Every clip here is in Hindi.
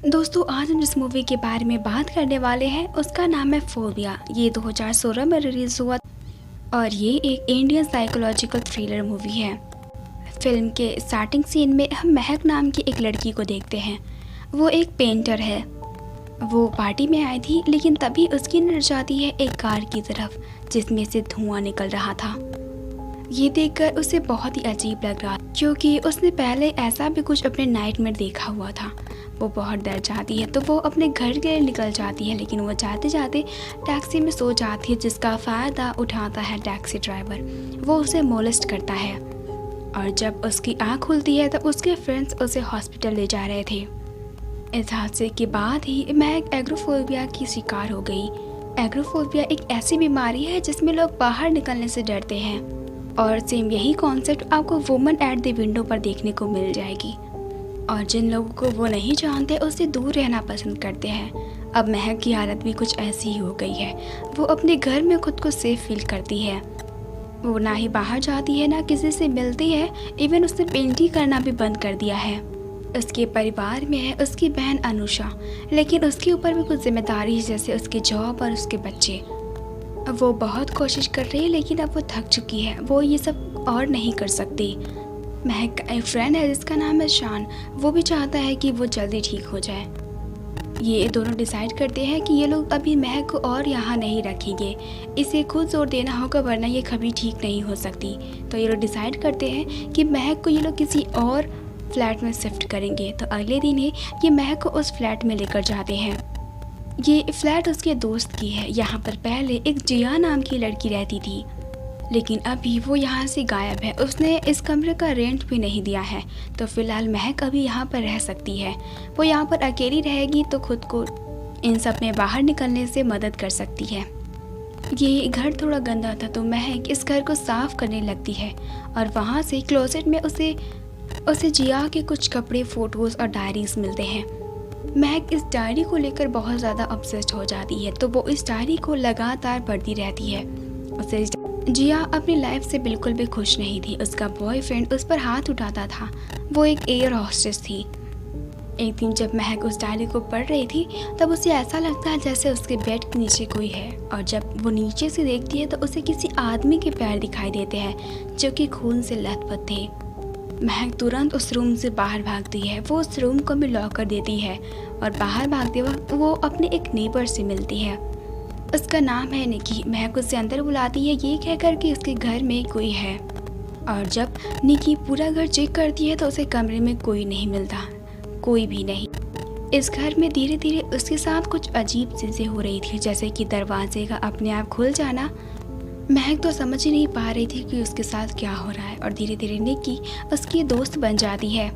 दोस्तों, आज हम जिस मूवी के बारे में बात करने वाले हैं उसका नाम है फोबिया। ये 2016 में रिलीज हुआ और ये एक इंडियन साइकोलॉजिकल थ्रिलर मूवी है। फिल्म के स्टार्टिंग सीन में हम महक नाम की एक लड़की को देखते हैं। वो एक पेंटर है। वो पार्टी में आई थी, लेकिन तभी उसकी नजर जाती है एक कार की तरफ जिसमें से धुआं निकल रहा था। ये देखकर उसे बहुत ही अजीब लग रहा, क्योंकि उसने पहले ऐसा भी कुछ अपने नाइटमेयर देखा हुआ था। वो बहुत डर जाती है तो वो अपने घर के लिए निकल जाती है, लेकिन वो जाते जाते टैक्सी में सो जाती है, जिसका फ़ायदा उठाता है टैक्सी ड्राइवर। वो उसे मोलेस्ट करता है और जब उसकी आँख खुलती है तब उसके फ्रेंड्स उसे हॉस्पिटल ले जा रहे थे। इस हादसे के बाद ही महक एग्रोफोबिया की शिकार हो गई। एग्रोफोबिया एक ऐसी बीमारी है जिसमें लोग बाहर निकलने से डरते हैं और सेम यही कॉन्सेप्ट आपको वुमन एट द विंडो पर देखने को मिल जाएगी। और जिन लोगों को वो नहीं जानते उससे दूर रहना पसंद करते हैं। अब महक की हालत भी कुछ ऐसी ही हो गई है। वो अपने घर में खुद को सेफ फील करती है। वो ना ही बाहर जाती है, ना किसी से मिलती है। इवन उसने पेंटिंग करना भी बंद कर दिया है। उसके परिवार में है उसकी बहन अनुषा, लेकिन उसके ऊपर भी कुछ जिम्मेदारी है, जैसे उसकी जॉब और उसके बच्चे। अब वो बहुत कोशिश कर रही है, लेकिन अब वो थक चुकी है। वो ये सब और नहीं कर सकती। महक का एक फ्रेंड है जिसका नाम है शान। वो भी चाहता है कि वो जल्दी ठीक हो जाए। ये दोनों डिसाइड करते हैं कि ये लोग अभी महक को और यहाँ नहीं रखेंगे। इसे खुद जोर देना होगा, वरना ये कभी ठीक नहीं हो सकती। तो ये लोग डिसाइड करते हैं कि महक को ये लोग किसी और फ्लैट में शिफ्ट करेंगे। तो अगले दिन ही ये महक को उस फ्लैट में लेकर जाते हैं। ये फ्लैट उसके दोस्त की है। यहाँ पर पहले एक जिया नाम की लड़की रहती थी, लेकिन अभी वो यहाँ से गायब है। उसने इस कमरे का रेंट भी नहीं दिया है। तो फिलहाल महक अभी यहाँ पर रह सकती है। वो यहाँ पर अकेली रहेगी तो खुद को इन सब में बाहर निकलने से मदद कर सकती है। ये घर थोड़ा गंदा था तो महक इस घर को साफ करने लगती है और वहाँ से क्लोसेट में उसे जिया के कुछ कपड़े, फोटोज़ और डायरीज मिलते हैं। महक इस डायरी को लेकर बहुत ज़्यादा ऑब्सेस्ड हो जाती है, तो वो इस डायरी को लगातार पढ़ती रहती है। उसे जिया अपनी लाइफ से बिल्कुल भी खुश नहीं थी। उसका बॉयफ्रेंड उस पर हाथ उठाता था। वो एक एयर हॉस्टेस थी। एक दिन जब महक उस डायरी को पढ़ रही थी तब उसे ऐसा लगता है जैसे उसके बेड के नीचे कोई है, और जब वो नीचे से देखती है तो उसे किसी आदमी के पैर दिखाई देते हैं जो कि खून से लथपथ थे। महक तुरंत उस रूम से बाहर भागती है। वो उस रूम को भी लॉक कर देती है और बाहर भागते वक्त वो अपने एक नेबर से मिलती है। उसका नाम है निकी। महक उसे अंदर बुलाती है ये कहकर कि उसके घर में कोई है। और जब निकी पूरा घर चेक करती है तो उसे कमरे में कोई नहीं मिलता, कोई भी नहीं। इस घर में धीरे धीरे उसके साथ कुछ अजीब चीज़ें हो रही थी, जैसे कि दरवाजे का अपने आप खुल जाना। महक तो समझ ही नहीं पा रही थी कि उसके साथ क्या हो रहा है। और धीरे धीरे निकी उसकी दोस्त बन जाती है।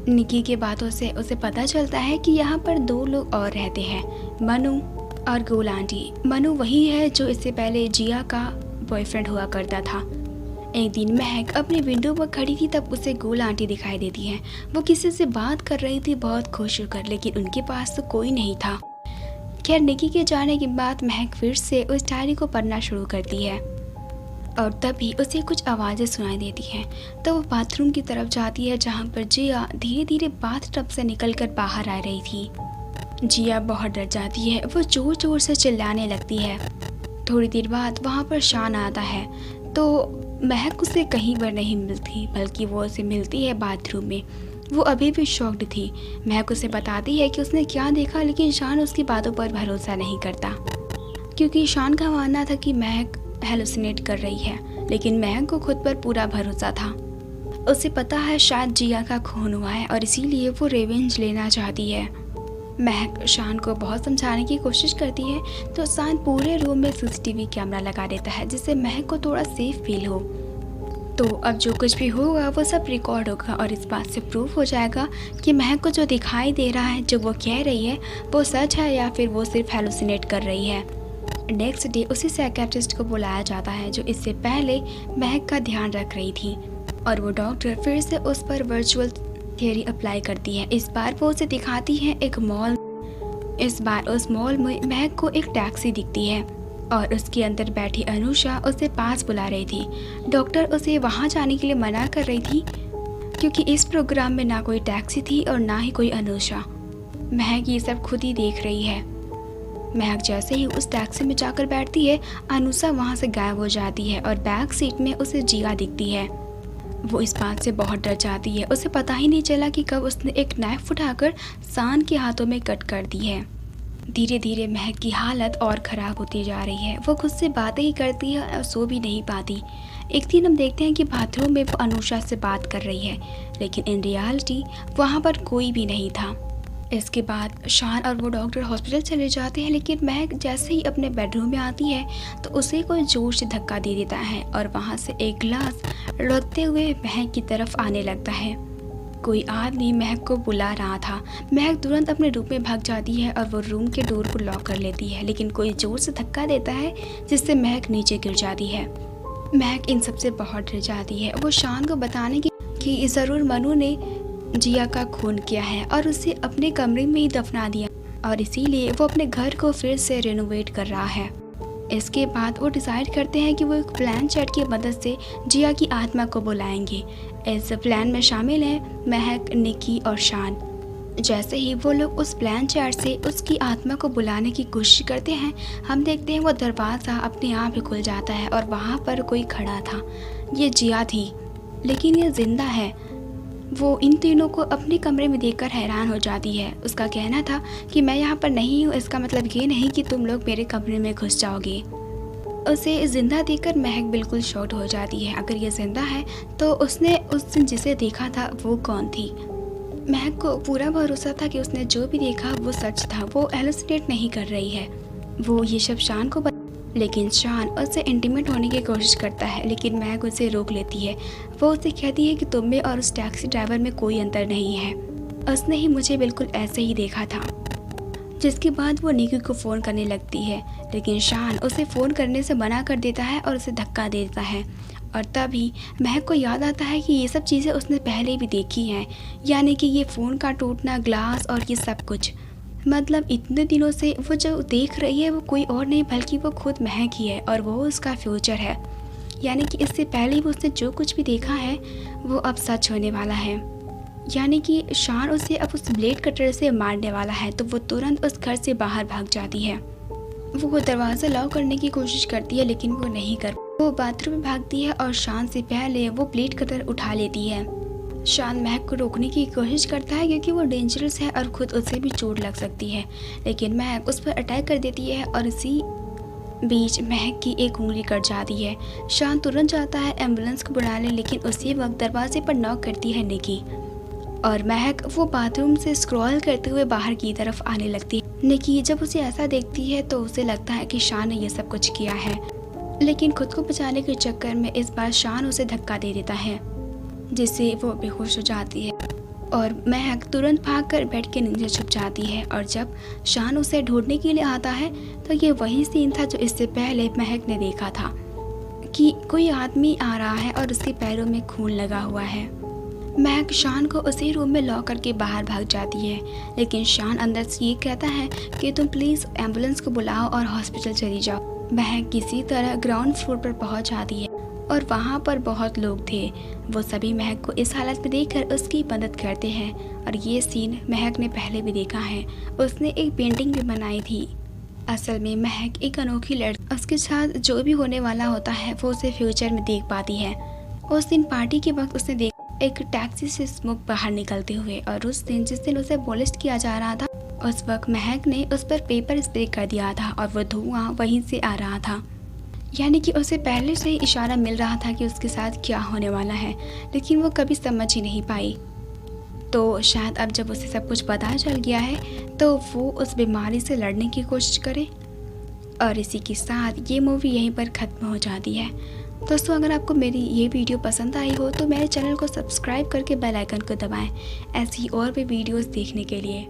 निकी के बातों से उसे पता चलता है कि यहाँ पर दो लोग और रहते हैं, मनु और गोल आंटी। मनु वही है जो इससे पहले जिया का बॉयफ्रेंड हुआ करता था। एक दिन महक अपनी विंडो पर खड़ी थी, तब उसे गोल आंटी दिखाई देती है। वो किसी से बात कर रही थी बहुत खुश होकर, लेकिन उनके पास तो कोई नहीं था। खैर, निकी के जाने के बाद महक फिर से उस डायरी को पढ़ना शुरू करती है और तभी उसे कुछ आवाज़ें सुनाई देती हैं। तो वो बाथरूम की तरफ जाती है जहाँ पर जिया धीरे धीरे बाथटब से निकलकर बाहर आ रही थी। जिया बहुत डर जाती है। वो जोर जोर से चिल्लाने लगती है। थोड़ी देर बाद वहाँ पर शान आता है तो महक उसे कहीं पर नहीं मिलती, बल्कि वो उसे मिलती है बाथरूम में। वो अभी भी शॉक्ड थी। महक उसे बताती है कि उसने क्या देखा, लेकिन शान उसकी बातों पर भरोसा नहीं करता, क्योंकि शान का मानना था कि महक हेलुसिनेट कर रही है। लेकिन महक को खुद पर पूरा भरोसा था। उसे पता है शायद जिया का खून हुआ है और इसीलिए वो रिवेंज लेना चाहती है। महक शान को बहुत समझाने की कोशिश करती है तो शान पूरे रूम में सीसीटीवी कैमरा लगा देता है, जिससे महक को थोड़ा सेफ फील हो। तो अब जो कुछ भी होगा वो सब रिकॉर्ड होगा और इस बात से प्रूफ हो जाएगा कि महक को जो दिखाई दे रहा है, जो वो कह रही है, वो सच है या फिर वो सिर्फ हेलुसिनेट कर रही है। नेक्स्ट डे उसी साइकियाट्रिस्ट को बुलाया जाता है जो इससे पहले महक का ध्यान रख रही थी, और वो डॉक्टर फिर से उस पर वर्चुअल थियरी अप्लाई करती है। इस बार वो उसे दिखाती है एक मॉल। इस बार उस मॉल में महक को एक टैक्सी दिखती है और उसके अंदर बैठी अनुषा उसे पास बुला रही थी। डॉक्टर उसे वहां जाने के लिए मना कर रही थी क्योंकि इस प्रोग्राम में ना कोई टैक्सी थी और ना ही कोई अनुषा। महक ये सब खुद ही देख रही है। महक जैसे ही उस टैक्सी में जाकर बैठती है, अनुषा वहाँ से गायब हो जाती है और बैक सीट में उसे जिया दिखती है। वो इस बात से बहुत डर जाती है। उसे पता ही नहीं चला कि कब उसने एक नाइफ उठाकर शान के हाथों में कट कर दी है। धीरे धीरे महक की हालत और ख़राब होती जा रही है। वो खुद से बातें ही करती है और सो भी नहीं पाती। एक दिन हम देखते हैं कि बाथरूम में वो अनुषा से बात कर रही है, लेकिन इन रियलिटी वहाँ पर कोई भी नहीं था। इसके बाद शान और वो डॉक्टर हॉस्पिटल चले जाते हैं, लेकिन महक जैसे ही अपने बेडरूम में आती है तो उसे कोई जोर से धक्का दे देता है और वहाँ से एक गिलास लुढ़कते हुए महक की तरफ आने लगता है। कोई आदमी महक को बुला रहा था। महक तुरंत अपने रूम में भाग जाती है और वो रूम के डोर को लॉक कर लेती है, लेकिन कोई जोर से धक्का देता है जिससे महक नीचे गिर जाती है। महक इन सबसे बहुत डर जाती है। वो शान को बताने की ज़रूर मनु ने जिया का खून किया है और उसे अपने कमरे में ही दफना दिया और इसीलिए वो अपने घर को फिर से रेनोवेट कर रहा है। इसके बाद वो डिसाइड करते हैं कि वो एक प्लान चैट की मदद से जिया की आत्मा को बुलाएंगे। इस प्लान में शामिल हैं महक, निकी और शान। जैसे ही वो लोग उस प्लान चैट से उसकी आत्मा को बुलाने की कोशिश करते हैं, हम देखते हैं वो दरवाज़ा अपने आप ही खुल जाता है और वहाँ पर कोई खड़ा था। ये जिया थी, लेकिन ये जिंदा है। वो इन तीनों को अपने कमरे में देखकर हैरान हो जाती है। उसका कहना था कि मैं यहाँ पर नहीं हूँ, इसका मतलब ये नहीं कि तुम लोग मेरे कमरे में घुस जाओगे। उसे जिंदा देखकर महक बिल्कुल शॉक्ड हो जाती है। अगर ये जिंदा है तो उसने उस दिन जिसे देखा था वो कौन थी? महक को पूरा भरोसा था कि उसने जो भी देखा वो सच था, वो हेलुसिनेट नहीं कर रही है। वो ये सब शान को लेकिन शान उससे इंटीमेट होने की कोशिश करता है, लेकिन महक उसे रोक लेती है। वो उसे कहती है कि तुम में और उस टैक्सी ड्राइवर में कोई अंतर नहीं है, उसने ही मुझे बिल्कुल ऐसे ही देखा था। जिसके बाद वो निकी को फ़ोन करने लगती है, लेकिन शान उसे फ़ोन करने से मना कर देता है और उसे धक्का दे देता है। और तभी महक को याद आता है कि ये सब चीज़ें उसने पहले भी देखी हैं, यानी कि ये फ़ोन का टूटना, ग्लास और ये सब कुछ। मतलब इतने दिनों से वो जो देख रही है वो कोई और नहीं बल्कि वो खुद महक ही है और वो उसका फ्यूचर है। यानी कि इससे पहले भी उसने जो कुछ भी देखा है वो अब सच होने वाला है। यानी कि शान उसे अब उस ब्लेड कटर से मारने वाला है, तो वो तुरंत उस घर से बाहर भाग जाती है। वो दरवाज़ा लॉक करने की कोशिश करती है, लेकिन वो नहीं कर। वो बाथरूम में भागती है और शान से पहले वो ब्लेड कटर उठा लेती है। शान महक को रोकने की कोशिश करता है क्योंकि वो डेंजरस है और खुद उसे भी चोट लग सकती है, लेकिन महक उस पर अटैक कर देती है और इसी बीच महक की एक उंगली कट जाती है। शान तुरंत जाता है एम्बुलेंस को बुलाने, लेकिन उसी वक्त दरवाजे पर नॉक करती है निकी और महक वो बाथरूम से स्क्रॉल करते हुए बाहर की तरफ आने लगती है। निकी जब उसे ऐसा देखती है तो उसे लगता है कि शान ने यह सब कुछ किया है, लेकिन खुद को बचाने के चक्कर में इस बार शान उसे धक्का दे देता है, जिससे वो बेहोश हो जाती है और महक तुरंत भागकर बेड के नीचे छुप जाती है। और जब शान उसे ढूंढने के लिए आता है तो ये वही सीन था जो इससे पहले महक ने देखा था कि कोई आदमी आ रहा है और उसके पैरों में खून लगा हुआ है। महक शान को उसी रूम में लॉक करके बाहर भाग जाती है, लेकिन शान अंदर से ये कहता है कि तुम प्लीज़ एम्बुलेंस को बुलाओ और हॉस्पिटल चली जाओ। महक किसी तरह ग्राउंड फ्लोर पर पहुंच जाती है और वहाँ पर बहुत लोग थे। वो सभी महक को इस हालत में देखकर उसकी मदद करते हैं और ये सीन महक ने पहले भी देखा है। उसने एक पेंटिंग भी बनाई थी। असल में महक एक अनोखी लड़की, उसके साथ जो भी होने वाला होता है वो उसे फ्यूचर में देख पाती है। उस दिन पार्टी के वक्त उसने देखा एक टैक्सी से स्मोक बाहर निकलते हुए, और उस दिन जिस दिन उसे मोलेस्ट किया जा रहा था उस वक्त महक ने उस पर पेपर स्प्रे कर दिया था और वो धुआं वहीं से आ रहा था। यानी कि उसे पहले से ही इशारा मिल रहा था कि उसके साथ क्या होने वाला है, लेकिन वो कभी समझ ही नहीं पाई। तो शायद अब जब उसे सब कुछ पता चल गया है तो वो उस बीमारी से लड़ने की कोशिश करे। और इसी के साथ ये मूवी यहीं पर ख़त्म हो जाती है। दोस्तों, अगर आपको मेरी ये वीडियो पसंद आई हो तो मेरे चैनल को सब्सक्राइब करके बेल आइकन को दबाएं ऐसी और भी वीडियोस देखने के लिए।